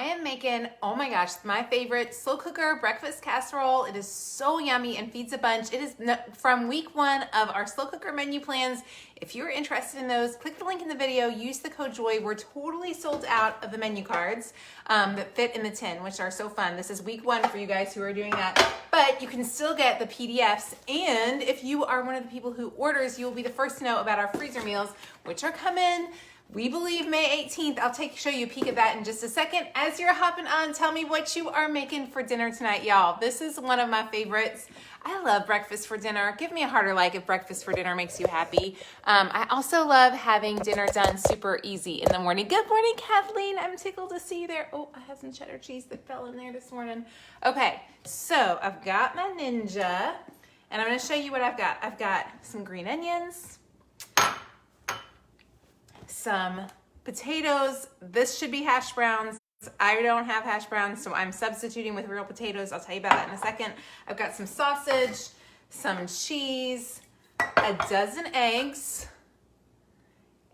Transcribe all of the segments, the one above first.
I am making, oh my gosh, my favorite slow cooker breakfast casserole. It is so yummy and feeds a bunch. It is from week 1 of our slow cooker menu plans. If you're interested in those, click the link in the video, use the code JOY. We're totally sold out of the menu cards that fit in the tin, which are so fun. This is week 1 for you guys who are doing that, but you can still get the PDFs. And if you are one of the people who orders, you will be the first to know about our freezer meals, which are coming. We believe May 18th. I'll show you a peek at that in just a second. As you're hopping on, tell me what you are making for dinner tonight, y'all. This is one of my favorites. I love breakfast for dinner. Give me a heart or like if breakfast for dinner makes you happy. I also love having dinner done super easy in the morning. Good morning, Kathleen. I'm tickled to see you there. Oh, I have some cheddar cheese that fell in there this morning. Okay, so I've got my Ninja, and I'm gonna show you what I've got. I've got some green onions, some potatoes. This should be hash browns. I don't have hash browns, so I'm substituting with real potatoes. I'll tell you about that in a second. I've got some sausage, some cheese, a dozen eggs,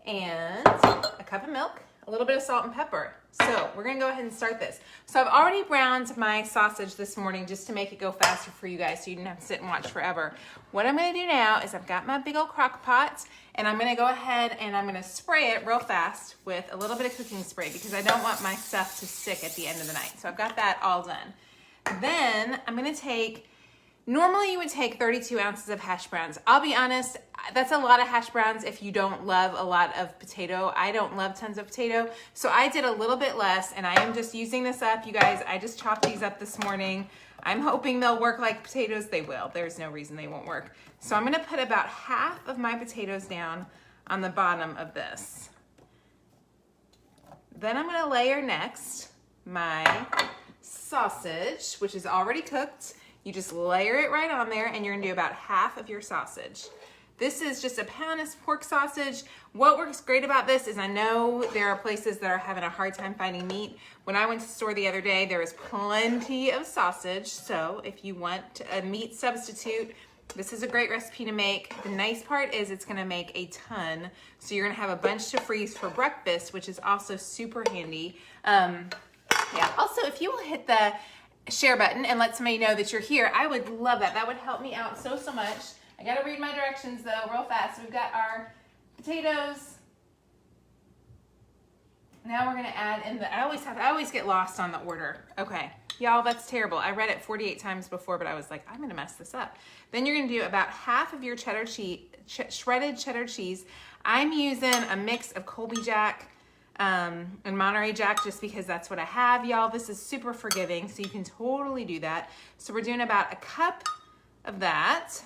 and a cup of milk, a little bit of salt and pepper. So we're gonna go ahead and start this. So I've already browned my sausage this morning just to make it go faster for you guys so you didn't have to sit and watch forever. What I'm gonna do now is I've got my big old crock pot, and I'm gonna go ahead and I'm gonna spray it real fast with a little bit of cooking spray because I don't want my stuff to stick at the end of the night. So I've got that all done. Then I'm gonna take, normally you would take 32 ounces of hash browns. I'll be honest, that's a lot of hash browns if you don't love a lot of potato. I don't love tons of potato, so I did a little bit less, and I am just using this up, you guys. I just chopped these up this morning. I'm hoping they'll work like potatoes. They will. There's no reason they won't work. So I'm gonna put about half of my potatoes down on the bottom of this. Then I'm gonna layer next my sausage, which is already cooked. You just layer it right on there, and you're gonna do about half of your sausage. This is just a pound of pork sausage. What works great about this is I know there are places that are having a hard time finding meat. When I went to the store the other day, there was plenty of sausage. So if you want a meat substitute, this is a great recipe to make. The nice part is it's gonna make a ton. So you're gonna have a bunch to freeze for breakfast, which is also super handy. Yeah. Also, if you will hit the share button and let somebody know that you're here, I would love that. That would help me out so much. I gotta read my directions though real fast. We've got our potatoes. Now we're gonna add in the, I always get lost on the order. Okay, y'all, that's terrible. I read it 48 times before, but I was like, I'm gonna mess this up. Then you're gonna do about half of your cheddar cheese, shredded cheddar cheese. I'm using a mix of Colby Jack and Monterey Jack just because that's what I have, y'all. This is super forgiving, so you can totally do that. So we're doing about a cup of that.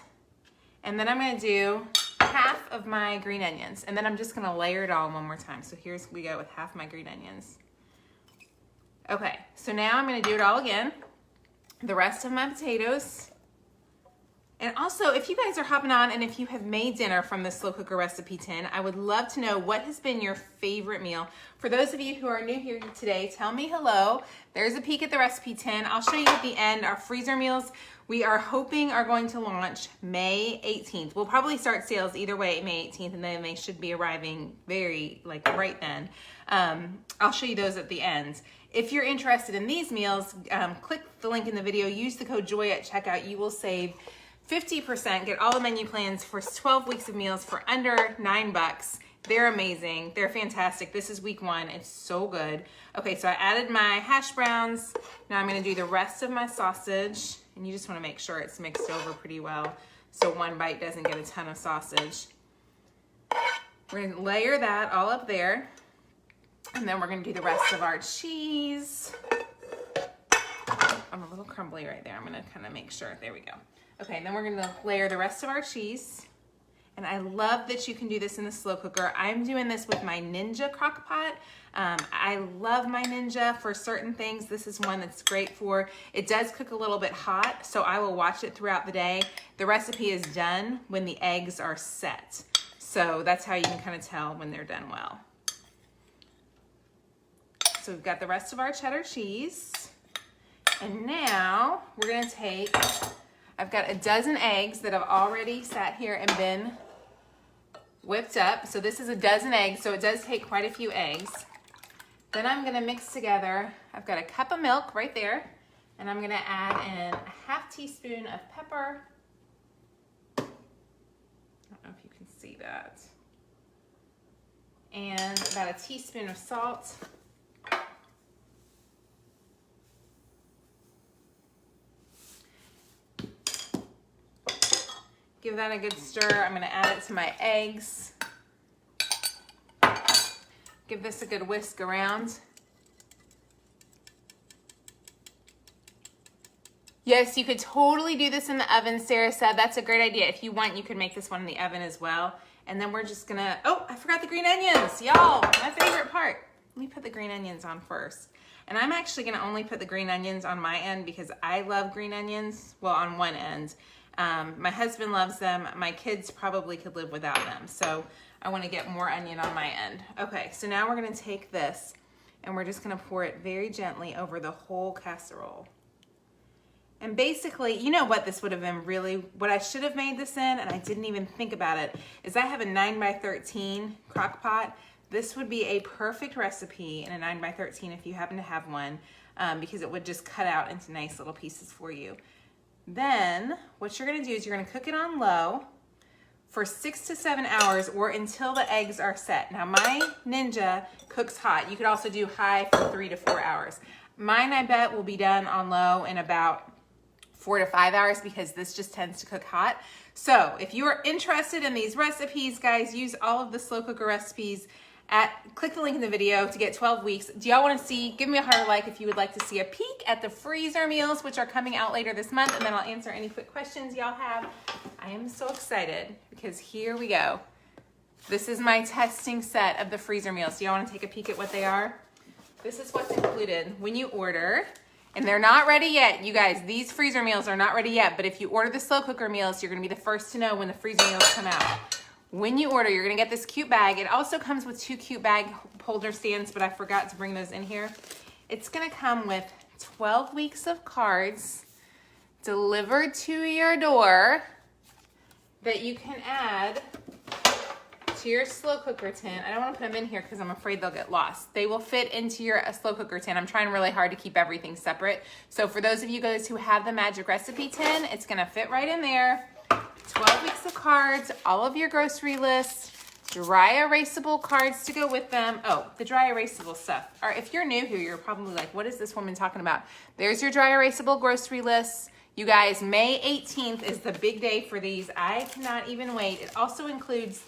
And then I'm gonna do half of my green onions, and then I'm just gonna layer it all one more time. So here's we go with half my green onions. Okay, so now I'm gonna do it all again. The rest of my potatoes. And also, if you guys are hopping on and if you have made dinner from the slow cooker recipe tin, I would love to know what has been your favorite meal. For those of you who are new here today, tell me hello. There's a peek at the recipe tin. I'll show you at the end our freezer meals. We are hoping are going to launch May 18th. We'll probably start sales either way May 18th, and then they should be arriving right then. I'll show you those at the end. If you're interested in these meals, click the link in the video, use the code JOY at checkout. You will save 50%, get all the menu plans for 12 weeks of meals for under $9. They're amazing. They're fantastic. This is week 1. It's so good. Okay, so I added my hash browns. Now I'm gonna do the rest of my sausage, and you just wanna make sure it's mixed over pretty well so one bite doesn't get a ton of sausage. We're gonna layer that all up there, and then we're gonna do the rest of our cheese. I'm a little crumbly right there. I'm gonna kind of make sure. There we go. Okay, and then we're gonna layer the rest of our cheese. And I love that you can do this in the slow cooker. I'm doing this with my Ninja crock pot. I love my Ninja for certain things. This is one that's great for, it does cook a little bit hot, so I will watch it throughout the day. The recipe is done when the eggs are set. So that's how you can kind of tell when they're done well. So we've got the rest of our cheddar cheese. And now we're gonna take, I've got a dozen eggs that have already sat here and been whipped up. So this is a dozen eggs, so it does take quite a few eggs. Then I'm gonna mix together, I've got a cup of milk right there, and I'm gonna add in a half teaspoon of pepper. I don't know if you can see that. And about a teaspoon of salt. Give that a good stir. I'm gonna add it to my eggs. Give this a good whisk around. Yes, you could totally do this in the oven, Sarah said. That's a great idea. If you want, you could make this one in the oven as well. And then we're just gonna, oh, I forgot the green onions. Y'all, my favorite part. Let me put the green onions on first. And I'm actually gonna only put the green onions on my end because I love green onions. Well, on one end. My husband loves them. My kids probably could live without them. So I wanna get more onion on my end. Okay, so now we're gonna take this and we're just gonna pour it very gently over the whole casserole. And basically, you know what this would have been really, what I should have made this in, and I didn't even think about it, is I have a 9x13 crock pot. This would be a perfect recipe in a 9x13 if you happen to have one, because it would just cut out into nice little pieces for you. Then, what you're gonna do is you're gonna cook it on low for 6 to 7 hours or until the eggs are set. Now my Ninja cooks hot. You could also do high for 3 to 4 hours. Mine, I bet, will be done on low in about 4 to 5 hours because this just tends to cook hot. So if you are interested in these recipes, guys, use all of the slow cooker recipes click the link in the video to get 12 weeks. Do y'all want to see, give me a heart like if you would like to see a peek at the freezer meals, which are coming out later this month, and then I'll answer any quick questions y'all have. I am so excited because here we go. This is my testing set of the freezer meals. Do y'all want to take a peek at what they are? This is what's included when you order. And they're not ready yet, you guys. These freezer meals are not ready yet, but if you order the slow cooker meals, you're gonna be the first to know when the freezer meals come out. When you order, you're gonna get this cute bag. It also comes with 2 cute bag holder stands, but I forgot to bring those in here. It's gonna come with 12 weeks of cards delivered to your door that you can add to your slow cooker tin. I don't want to put them in here because I'm afraid they'll get lost. They will fit into your slow cooker tin. I'm trying really hard to keep everything separate. So for those of you guys who have the magic recipe tin, it's gonna fit right in there. 12 weeks of cards, all of your grocery lists, dry erasable cards to go with them. Oh, the dry erasable stuff. Or if you're new here, you're probably like, what is this woman talking about? There's your dry erasable grocery lists. You guys, May 18th is the big day for these. I cannot even wait. It also includes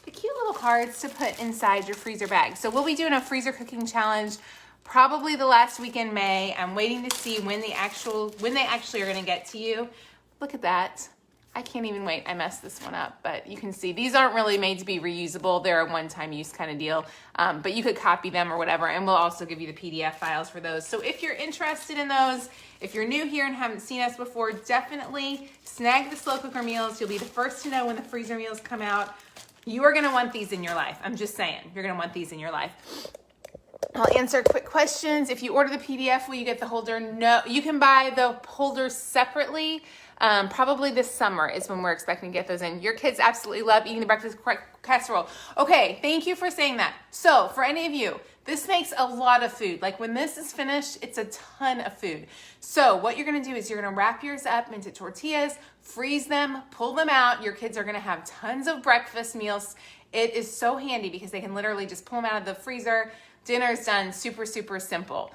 the cute little cards to put inside your freezer bag. So we'll be doing a freezer cooking challenge probably the last week in May. I'm waiting to see when they actually are gonna get to you. Look at that. I can't even wait. I messed this one up, but you can see these aren't really made to be reusable. They're a one-time use kind of deal, but you could copy them or whatever, and we'll also give you the PDF files for those. So if you're interested in those, if you're new here and haven't seen us before, definitely snag the slow cooker meals. You'll be the first to know when the freezer meals come out. You are gonna want these in your life. I'm just saying, you're gonna want these in your life. I'll answer quick questions. If you order the PDF, will you get the holder? No, you can buy the holders separately. Probably this summer is when we're expecting to get those in. Your kids absolutely love eating the breakfast casserole. Okay, thank you for saying that. So for any of you, this makes a lot of food. Like when this is finished, it's a ton of food. So what you're gonna do is you're gonna wrap yours up into tortillas, freeze them, pull them out. Your kids are gonna have tons of breakfast meals. It is so handy because they can literally just pull them out of the freezer. Dinner's done, super, super simple.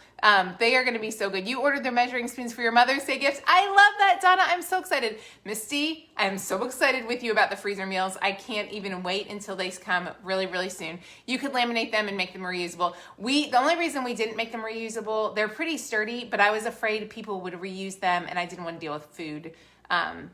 They are gonna be so good. You ordered their measuring spoons for your Mother's Day gift. I love that, Donna, I'm so excited. Misty, I'm so excited with you about the freezer meals. I can't even wait until they come really, really soon. You could laminate them and make them reusable. The only reason we didn't make them reusable, they're pretty sturdy, but I was afraid people would reuse them and I didn't want to deal with food. I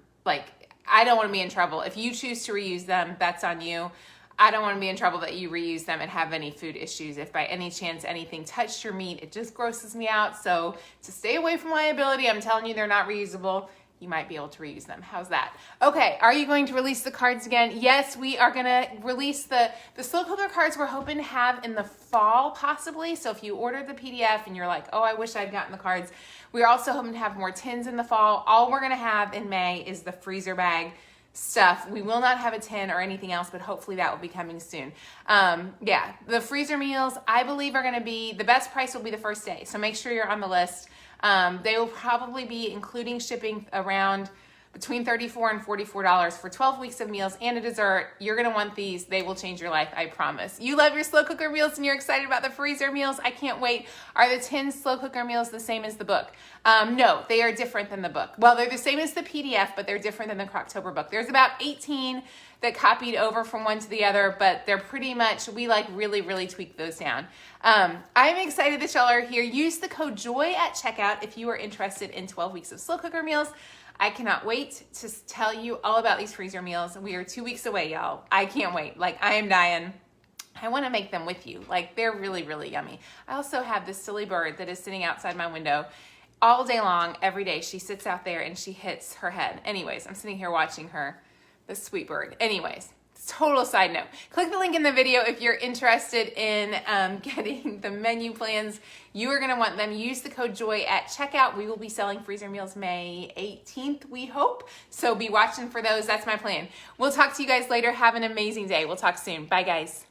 don't want to be in trouble. If you choose to reuse them, that's on you. I don't want to be in trouble that you reuse them and have any food issues. If by any chance anything touched your meat, it just grosses me out. So to stay away from liability, I'm telling you they're not reusable. You might be able to reuse them. How's that? Okay, are you going to release the cards again? Yes, we are gonna release the slow cooker cards we're hoping to have in the fall possibly. So if you ordered the PDF and you're like, oh, I wish I'd gotten the cards. We're also hoping to have more tins in the fall. All we're gonna have in May is the freezer bag. stuff. We will not have a tin or anything else, but hopefully that will be coming soon. Yeah, the freezer meals, I believe, are going to be, the best price will be the first day. So make sure you're on the list. They will probably be including shipping around between $34 and $44 for 12 weeks of meals and a dessert. You're going to want these. They will change your life, I promise. You love your slow cooker meals and you're excited about the freezer meals. I can't wait. Are the 10 slow cooker meals the same as the book? No, they are different than the book. Well, they're the same as the PDF, but they're different than the Croctober book. There's about 18 that copied over from one to the other, but they're pretty much, we like really tweak those down. I'm excited that y'all are here. Use the code JOY at checkout if you are interested in 12 weeks of slow cooker meals. I cannot wait to tell you all about these freezer meals. We are 2 weeks away, y'all. I can't wait. Like, I am dying. I want to make them with you. Like, they're really yummy. I also have this silly bird that is sitting outside my window all day long, every day. She sits out there and she hits her head. Anyways, I'm sitting here watching her, this sweet bird. Anyways, total side note. Click the link in the video if you're interested in getting the menu plans. You are going to want them. Use the code JOY at checkout. We will be selling freezer meals May 18th, we hope. So be watching for those. That's my plan. We'll talk to you guys later. Have an amazing day. We'll talk soon. Bye, guys.